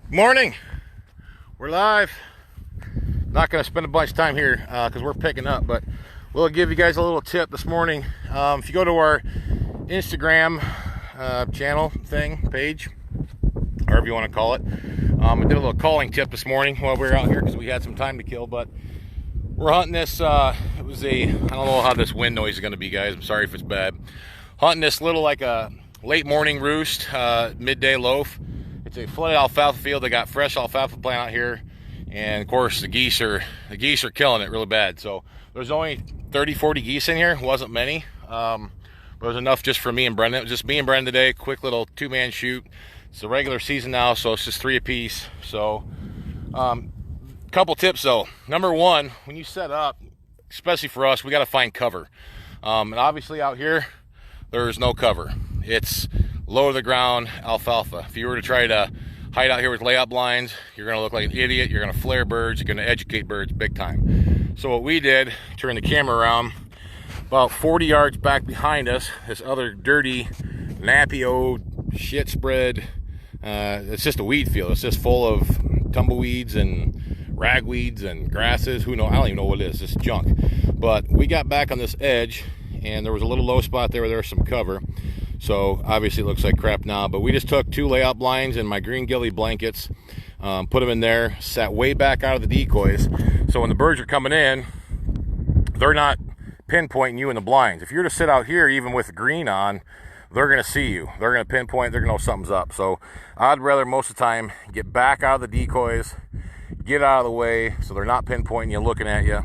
Morning. We're live. Not going to spend a bunch of time here because we're picking up, but we'll give you guys a little tip this morning. If you go to our Instagram channel page, however you want to call it, I did a little calling tip this morning while we were out here because we had some time to kill. But we're hunting this. It was I don't know how this wind noise is going to be, guys. I'm sorry if it's bad. Hunting this little like a late morning roost, midday loaf. It's a flooded alfalfa field. They got fresh alfalfa plant out here, and of course the geese are killing it really bad. So there's only 30-40 geese in here. It wasn't many, but it was enough just for me and Brendan. It was just me and Brendan today. Quick little two-man shoot. It's the regular season now, so it's just 3 apiece. So couple tips though. Number one, when you set up, especially for us, we got to find cover, and obviously out here there's no cover. It's low to the ground alfalfa. If you were to try to hide out here with layout blinds, you're going to look like an idiot. You're going to flare birds. You're going to educate birds big time. So what we did, turn the camera around about 40 yards back behind us, this other dirty, nappy old shit spread. It's just a weed field. It's just full of tumbleweeds and ragweeds and grasses. Who knows? I don't even know what it is. It's junk. But we got back on this edge, and there was a little low spot there where there was some cover. So obviously it looks like crap now, but we just took 2 layout blinds and my green ghillie blankets, put them in there, sat way back out of the decoys. So when the birds are coming in, they're not pinpointing you in the blinds. If you're to sit out here, even with green on, they're going to see you. They're going to pinpoint, they're going to know something's up. So I'd rather most of the time get back out of the decoys, get out of the way so they're not pinpointing you, looking at you.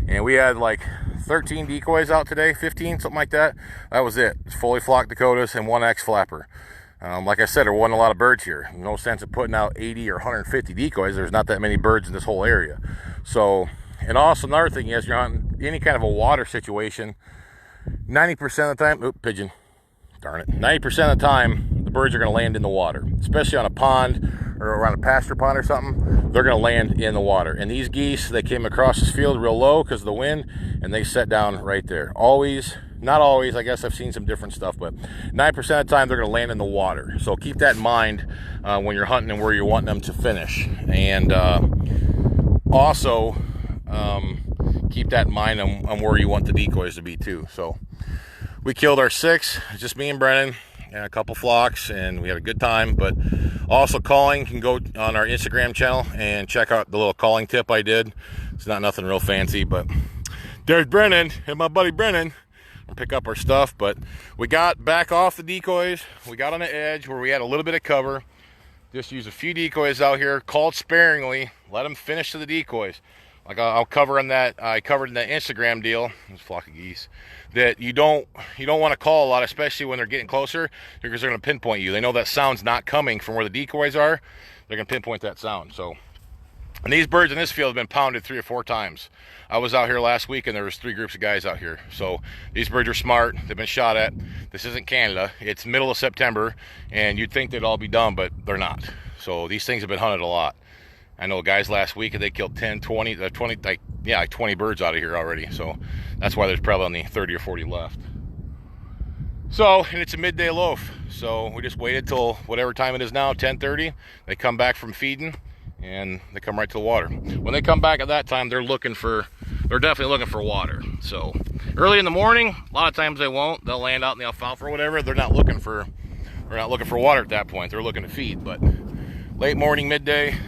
And we had like 13 decoys out today, 15, something like that. That was it. It's fully flocked Dakotas and 1 X flapper. Like I said, there wasn't a lot of birds here. No sense of putting out 80 or 150 decoys. There's not that many birds in this whole area. So, and also another thing is, you're hunting any kind of a water situation, 90% of the time, pigeon, darn it, 90% of the time, the birds are going to land in the water, especially on a pond or around a pasture pond or something. They're going to land in the water. And these geese, they came across this field real low because of the wind, and they set down right there. Always, not always, I guess I've seen some different stuff, but 9% of the time they're going to land in the water. So keep that in mind when you're hunting and where you're wanting them to finish. And also keep that in mind on where you want the decoys to be too. So we killed our 6, just me and Brennan, and a couple flocks, and we had a good time. But also calling, you can go on our Instagram channel and check out the little calling tip I did. It's not nothing real fancy, but there's Brennan and my buddy Brennan. We'll pick up our stuff, but we got back off the decoys. We got on the edge where we had a little bit of cover. Just use a few decoys out here, called sparingly, let them finish to the decoys. Like I'll cover in that, I covered in that Instagram deal, this flock of geese, that you don't want to call a lot, especially when they're getting closer, because they're going to pinpoint you. They know that sound's not coming from where the decoys are. They're going to pinpoint that sound. So, and these birds in this field have been pounded 3 or 4 times. I was out here last week, and there was 3 groups of guys out here. So these birds are smart. They've been shot at. This isn't Canada. It's middle of September, and you'd think they'd all be done, but they're not. So these things have been hunted a lot. I know guys last week, they killed 10, 20, like 20 birds out of here already. So that's why there's probably only 30 or 40 left. So, and it's a midday loaf. So we just waited till whatever time it is now, 10:30. They come back from feeding, and they come right to the water. When they come back at that time, they're definitely looking for water. So early in the morning, a lot of times they won't. They'll land out in the alfalfa or whatever. They're not looking for water at that point. They're looking to feed. But late morning, midday,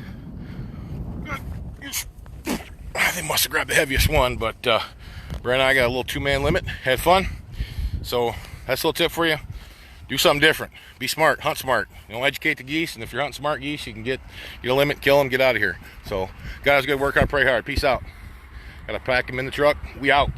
they must have grabbed the heaviest one, but Brent and I got a little 2-man limit. Had fun. So that's a little tip for you. Do something different. Be smart. Hunt smart. Educate the geese, and if you're hunting smart geese, you can get a limit, kill them, get out of here. So guys, good workout, pray hard. Peace out. Gotta pack them in the truck. We out.